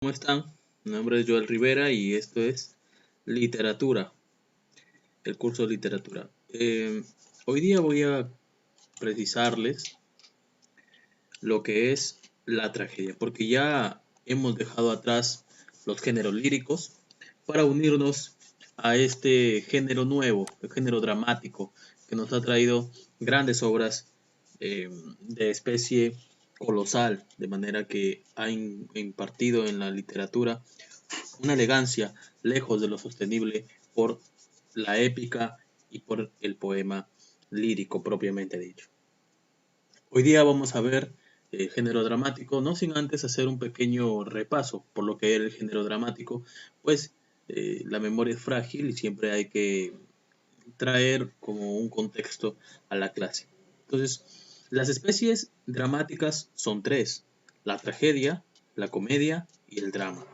¿Cómo están? Mi nombre es Joel Rivera y esto es Literatura, el curso de literatura. Hoy día voy a precisarles lo que es la tragedia, porque ya hemos dejado atrás los géneros líricos para unirnos a este género nuevo, el género dramático, que nos ha traído grandes obras de especie colosal, de manera que ha impartido en la literatura una elegancia lejos de lo sostenible por la épica y por el poema lírico propiamente dicho. Hoy día vamos a ver el género dramático, no sin antes hacer un pequeño repaso por lo que era el género dramático, pues la memoria es frágil y siempre hay que traer como un contexto a la clase. Entonces, las especies dramáticas son tres: la tragedia, la comedia y el drama.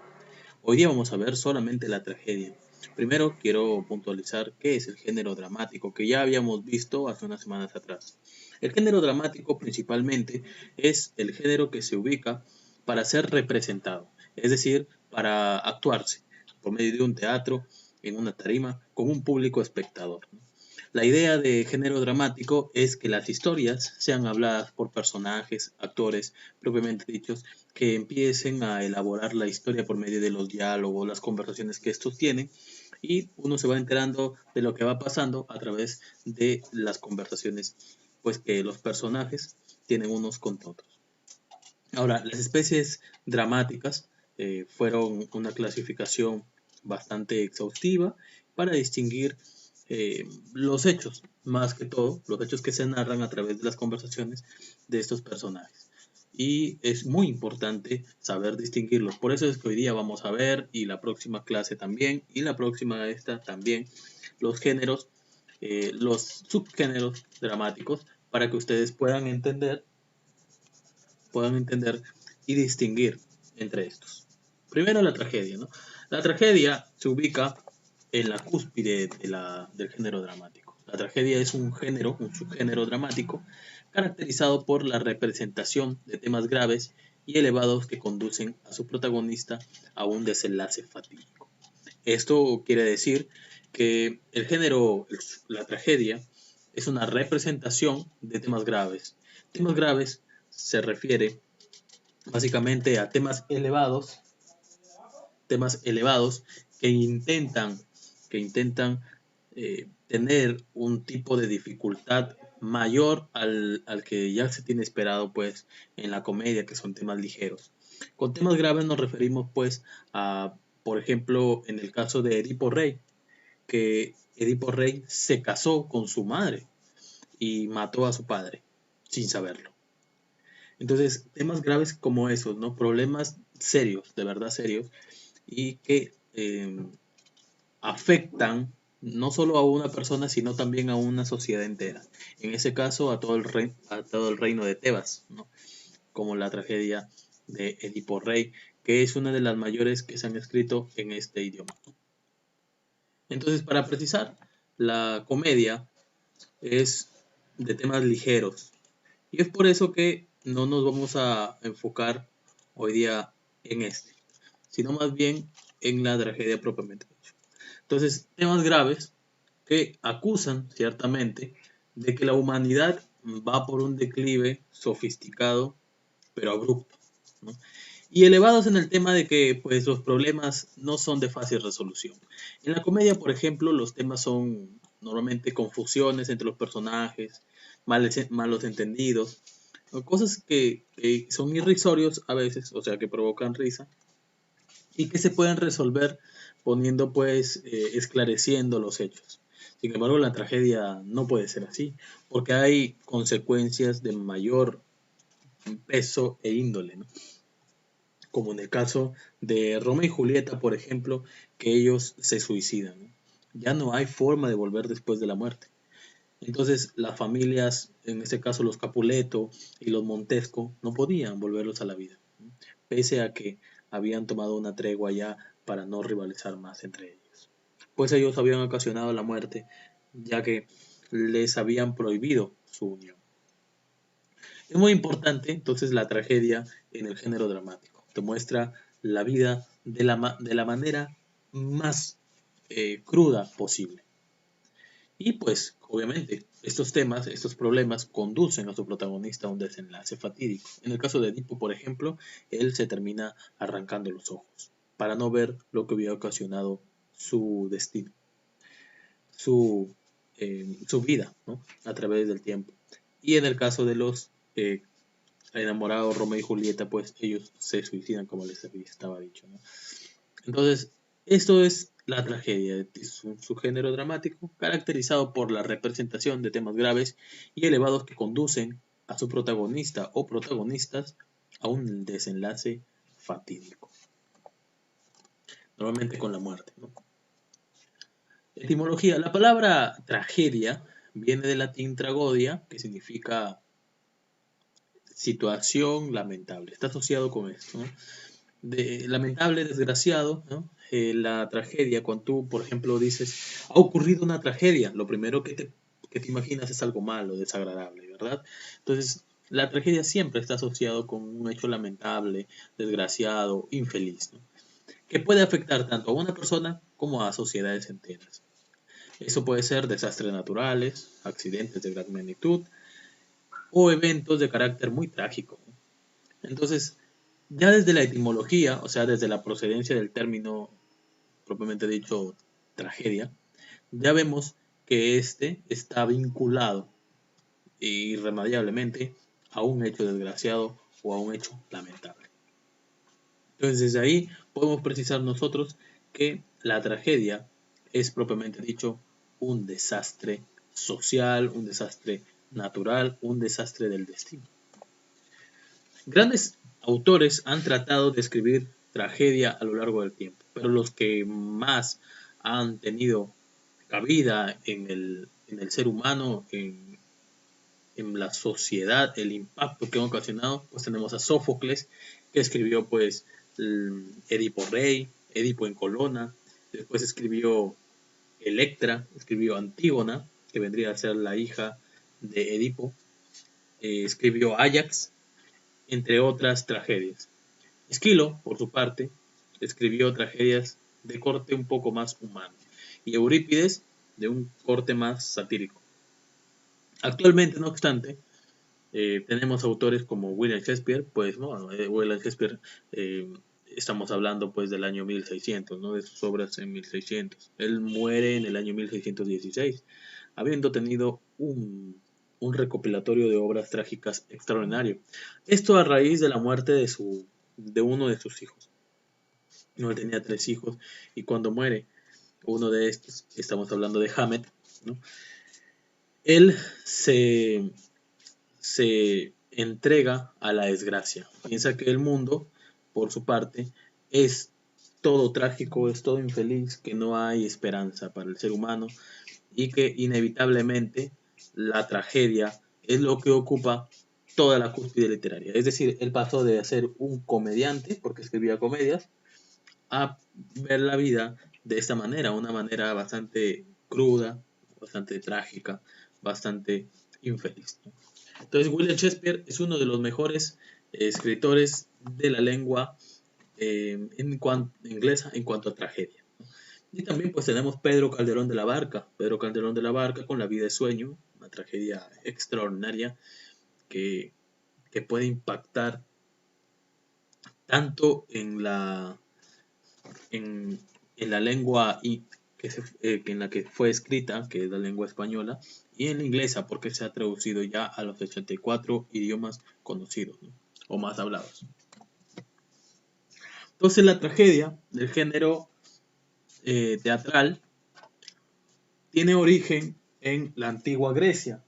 Hoy día vamos a ver solamente la tragedia. Primero quiero puntualizar qué es el género dramático, que ya habíamos visto hace unas semanas atrás. El género dramático principalmente es el género que se ubica para ser representado, es decir, para actuarse por medio de un teatro, en una tarima, con un público espectador. La idea de género dramático es que las historias sean habladas por personajes, actores, propiamente dichos, que empiecen a elaborar la historia por medio de los diálogos, las conversaciones que estos tienen, y uno se va enterando de lo que va pasando a través de las conversaciones pues que los personajes tienen unos con otros. Ahora, las especies dramáticas fueron una clasificación bastante exhaustiva para distinguir los hechos, más que todo, los hechos que se narran a través de las conversaciones de estos personajes. Y es muy importante saber distinguirlos. Por eso es que hoy día vamos a ver, y la próxima clase también, y la próxima esta también, los géneros, los subgéneros dramáticos, para que ustedes puedan entender y distinguir entre estos. Primero la tragedia, ¿no? La tragedia se ubica en la cúspide del género dramático. La tragedia es un género, un subgénero dramático, caracterizado por la representación de temas graves y elevados que conducen a su protagonista a un desenlace fatídico. Esto quiere decir que el género, la tragedia, es una representación de temas graves. Temas graves se refiere básicamente a temas elevados que intentan tener un tipo de dificultad mayor al que ya se tiene esperado pues en la comedia, que son temas ligeros. Con temas graves nos referimos pues a, por ejemplo, en el caso de Edipo Rey, que Edipo Rey se casó con su madre y mató a su padre sin saberlo. Entonces, temas graves como esos, ¿no? Problemas serios, de verdad serios, y que afectan no solo a una persona, sino también a una sociedad entera. En ese caso, a todo el reino de Tebas, ¿no? Como la tragedia de Edipo Rey, que es una de las mayores que se han escrito en este idioma. Entonces, para precisar, la comedia es de temas ligeros, y es por eso que no nos vamos a enfocar hoy día en este, sino más bien en la tragedia propiamente dicha. Entonces, temas graves que acusan ciertamente de que la humanidad va por un declive sofisticado pero abrupto, ¿no? Y elevados en el tema de que pues los problemas no son de fácil resolución. En la comedia, por ejemplo, los temas son normalmente confusiones entre los personajes, malos entendidos, o cosas que son irrisorios a veces, o sea, que provocan risa, y que se pueden resolver poniendo pues esclareciendo los hechos. Sin embargo, la tragedia no puede ser así, porque hay consecuencias de mayor peso e índole, ¿no? Como en el caso de Romeo y Julieta, por ejemplo, que ellos se suicidan, ¿no? Ya no hay forma de volver después de la muerte. Entonces, las familias, en este caso los Capuleto y los Montesco, no podían volverlos a la vida, ¿no? Pese a que habían tomado una tregua ya para no rivalizar más entre ellos. Pues ellos habían ocasionado la muerte, ya que les habían prohibido su unión. Es muy importante entonces la tragedia en el género dramático. Te muestra la vida de la manera más cruda posible. Y pues, obviamente, estos temas, estos problemas conducen a su protagonista a un desenlace fatídico. En el caso de Edipo, por ejemplo, él se termina arrancando los ojos para no ver lo que hubiera ocasionado su destino, su vida, ¿no? A través del tiempo. Y en el caso de los enamorados Romeo y Julieta, pues ellos se suicidan, como les estaba dicho, ¿no? Entonces, esto es la tragedia, es un subgénero dramático caracterizado por la representación de temas graves y elevados que conducen a su protagonista o protagonistas a un desenlace fatídico, normalmente con la muerte, ¿no? Etimología. La palabra tragedia viene del latín tragodia, que significa situación lamentable. Está asociado con esto, ¿no? De lamentable, desgraciado, ¿no? La tragedia, cuando tú, por ejemplo, dices, ha ocurrido una tragedia, lo primero que te imaginas es algo malo, desagradable, ¿verdad? Entonces, la tragedia siempre está asociado con un hecho lamentable, desgraciado, infeliz, ¿no? Que puede afectar tanto a una persona como a sociedades enteras. Eso puede ser desastres naturales, accidentes de gran magnitud o eventos de carácter muy trágico, ¿no? Entonces, ya desde la etimología, o sea, desde la procedencia del término propiamente dicho tragedia, ya vemos que este está vinculado irremediablemente a un hecho desgraciado o a un hecho lamentable. Entonces, desde ahí podemos precisar nosotros que la tragedia es propiamente dicho un desastre social, un desastre natural, un desastre del destino. Grandes autores han tratado de escribir tragedia a lo largo del tiempo, pero los que más han tenido cabida en el ser humano, en la sociedad, el impacto que han ocasionado, pues tenemos a Sófocles, que escribió pues Edipo Rey, Edipo en Colona, después escribió Electra, escribió Antígona, que vendría a ser la hija de Edipo, escribió Ajax, entre otras tragedias. Esquilo, por su parte, escribió tragedias de corte un poco más humano y Eurípides de un corte más satírico. Actualmente, no obstante, tenemos autores como William Shakespeare, pues no, William Shakespeare, eh, estamos hablando pues del año 1600, ¿no? De sus obras en 1600. Él muere en el año 1616, habiendo tenido un recopilatorio de obras trágicas extraordinario. Esto a raíz de la muerte de uno de sus hijos. No, él tenía 3 hijos y cuando muere uno de estos, estamos hablando de Hamet, ¿no? Él se entrega a la desgracia. Piensa que el mundo, por su parte, es todo trágico, es todo infeliz, que no hay esperanza para el ser humano y que inevitablemente la tragedia es lo que ocupa toda la cúspide literaria. Es decir, él pasó de ser un comediante, porque escribía comedias, a ver la vida de esta manera, una manera bastante cruda, bastante trágica, bastante infeliz, ¿no? Entonces, William Shakespeare es uno de los mejores escritores de la lengua inglesa en cuanto a tragedia, ¿no? Y también pues tenemos Pedro Calderón de la Barca, Pedro Calderón de la Barca con La vida de sueño, una tragedia extraordinaria que, que puede impactar tanto en la lengua en la que fue escrita, que es la lengua española, y en la inglesa, porque se ha traducido ya a los 84 idiomas conocidos, ¿no? O más hablados. Entonces la tragedia del género teatral tiene origen en la antigua Grecia,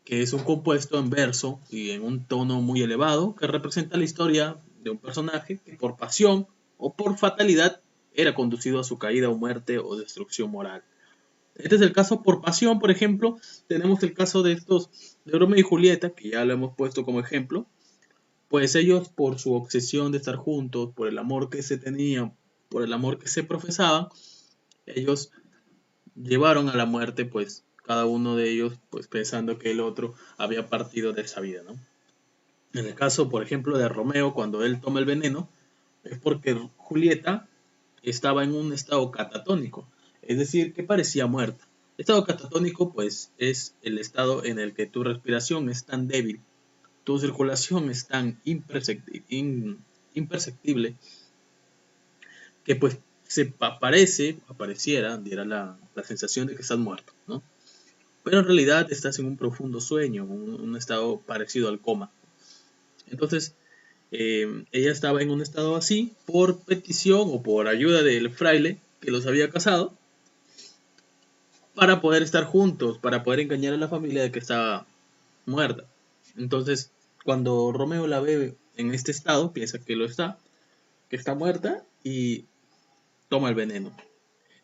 que es un compuesto en verso y en un tono muy elevado que representa la historia de un personaje que por pasión o por fatalidad era conducido a su caída o muerte o destrucción moral. Este es el caso por pasión, por ejemplo, tenemos el caso de estos de Romeo y Julieta, que ya lo hemos puesto como ejemplo, pues ellos por su obsesión de estar juntos, por el amor que se tenían, por el amor que se profesaban, ellos llevaron a la muerte, pues cada uno de ellos, pues pensando que el otro había partido de esa vida, ¿no? En el caso, por ejemplo, de Romeo, cuando él toma el veneno, es porque Julieta estaba en un estado catatónico, es decir, que parecía muerta. Estado catatónico, pues, es el estado en el que tu respiración es tan débil, tu circulación es tan imperceptible, que pues apareciera, diera la sensación de que estás muerto, ¿no? Pero en realidad estás en un profundo sueño, un estado parecido al coma. Entonces, ella estaba en un estado así por petición o por ayuda del fraile que los había casado para poder estar juntos, para poder engañar a la familia de que estaba muerta. Entonces, cuando Romeo la ve en este estado, piensa que está muerta y toma el veneno.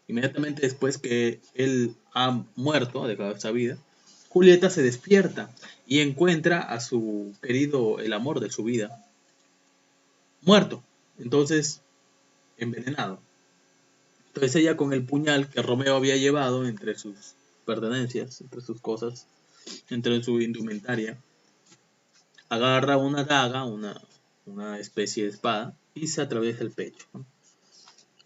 Inmediatamente después que él ha muerto, ha dejado esta vida, Julieta se despierta y encuentra a su querido, el amor de su vida, muerto. Entonces, envenenado. Entonces ella con el puñal que Romeo había llevado entre sus pertenencias, entre sus cosas, entre su indumentaria, agarra una daga, una especie de espada, y se atraviesa el pecho, ¿no?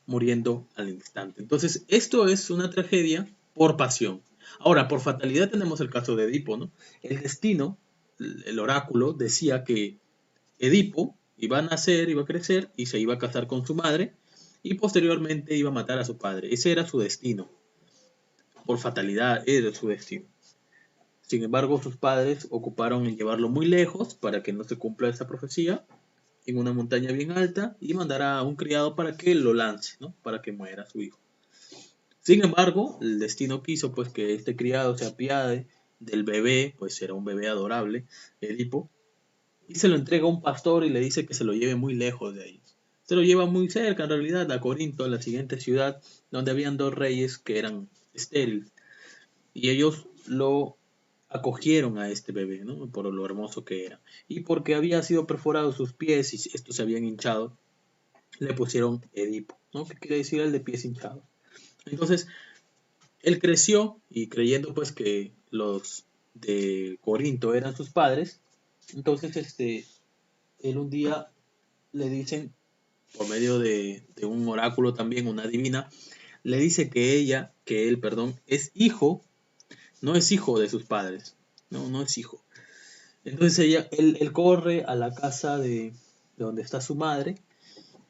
Muriendo al instante. Entonces, esto es una tragedia por pasión. Ahora, por fatalidad tenemos el caso de Edipo, ¿no? El destino, el oráculo, decía que Edipo iba a nacer, iba a crecer y se iba a casar con su madre y posteriormente iba a matar a su padre. Ese era su destino. Por fatalidad era su destino. Sin embargo, sus padres ocuparon en llevarlo muy lejos para que no se cumpla esa profecía, en una montaña bien alta, y mandar a un criado para que lo lance, ¿no? Para que muera su hijo. Sin embargo, el destino quiso pues que este criado se apiade del bebé, pues era un bebé adorable, Edipo, y se lo entrega a un pastor y le dice que se lo lleve muy lejos de ahí. Se lo lleva muy cerca, en realidad, a Corinto, a la siguiente ciudad, donde habían dos reyes que eran estériles. Y ellos lo acogieron a este bebé, ¿no? Por lo hermoso que era. Y porque había sido perforado sus pies y estos se habían hinchado, le pusieron Edipo, ¿no? Que quiere decir el de pies hinchados. Entonces, él creció y creyendo pues que los de Corinto eran sus padres, entonces él un día le dicen, por medio de un oráculo también, una divina, le dice que él, perdón, es hijo, no es hijo de sus padres, no es hijo. Entonces él corre a la casa de donde está su madre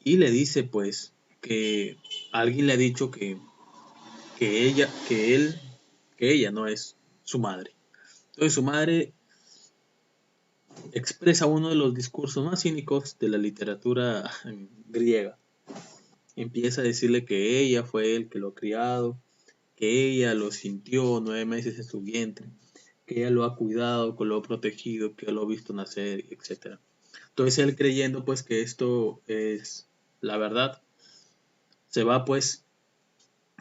y le dice pues que alguien le ha dicho que ella no es su madre. Entonces su madre expresa uno de los discursos más cínicos de la literatura griega. Empieza a decirle que ella fue el que lo ha criado, que ella lo sintió 9 meses en su vientre, que ella lo ha cuidado, que lo ha protegido, que lo ha visto nacer, etc. Entonces él creyendo pues que esto es la verdad, se va pues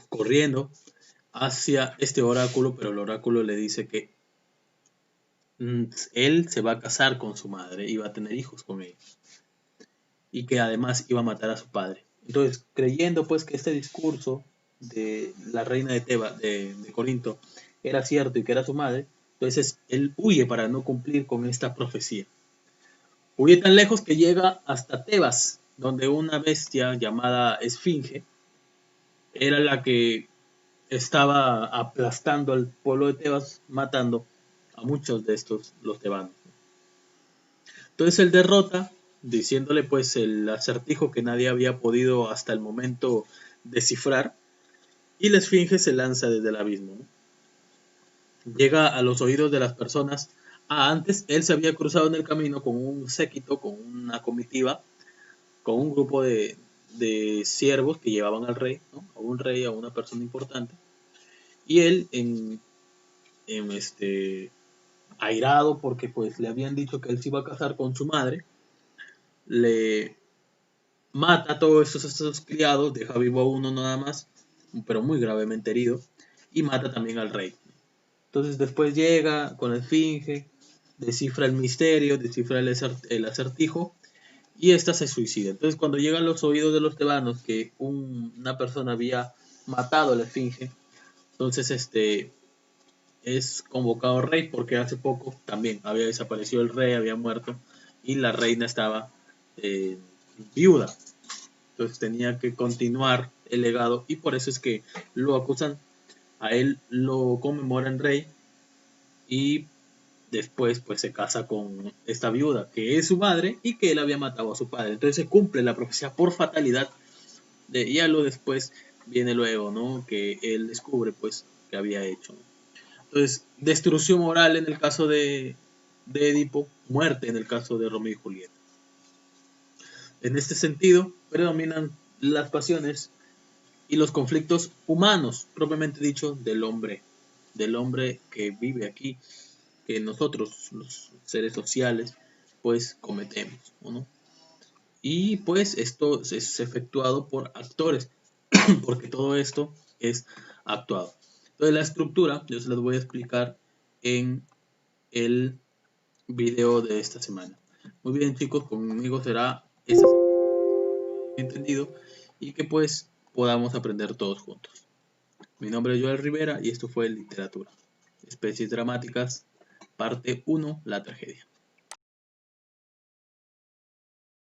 corriendo hacia este oráculo, pero el oráculo le dice que él se va a casar con su madre y va a tener hijos con ella. Y que además iba a matar a su padre. Entonces, creyendo pues que este discurso de la reina de Tebas, de Corinto, era cierto y que era su madre, entonces él huye para no cumplir con esta profecía. Huye tan lejos que llega hasta Tebas, donde una bestia llamada Esfinge era la que estaba aplastando al pueblo de Tebas, matando a muchos de estos, los tebanos. Entonces él derrota, diciéndole pues el acertijo que nadie había podido hasta el momento descifrar, y la esfinge se lanza desde el abismo, ¿no? Llega a los oídos de las personas. Antes él se había cruzado en el camino con un séquito, con una comitiva, con un grupo de siervos que llevaban al rey, ¿no? A un rey, a una persona importante, y él airado porque pues le habían dicho que él se iba a casar con su madre, le mata a todos estos criados, deja vivo a uno nada más, pero muy gravemente herido, y mata también al rey. Entonces después llega con la esfinge, descifra el misterio, descifra el acertijo, y esta se suicida. Entonces cuando llegan los oídos de los tebanos que una persona había matado a la esfinge, entonces es convocado rey porque hace poco también había desaparecido el rey, había muerto, y la reina estaba viuda. Entonces tenía que continuar el legado y por eso es que lo acusan. A él lo conmemoran rey y después pues se casa con esta viuda que es su madre y que él había matado a su padre. Entonces se cumple la profecía por fatalidad. Ya lo después viene luego, ¿no? Que él descubre pues que había hecho. Entonces, destrucción moral en el caso de Edipo, muerte en el caso de Romeo y Julieta. En este sentido, predominan las pasiones y los conflictos humanos, propiamente dicho, del hombre que vive aquí, que nosotros, los seres sociales, pues cometemos, ¿no? Y pues esto es efectuado por actores, porque todo esto es actuado. Entonces la estructura, yo se las voy a explicar en el video de esta semana. Muy bien chicos, conmigo será esta entendido y que pues podamos aprender todos juntos. Mi nombre es Joel Rivera y esto fue Literatura. Especies dramáticas, parte 1, la tragedia.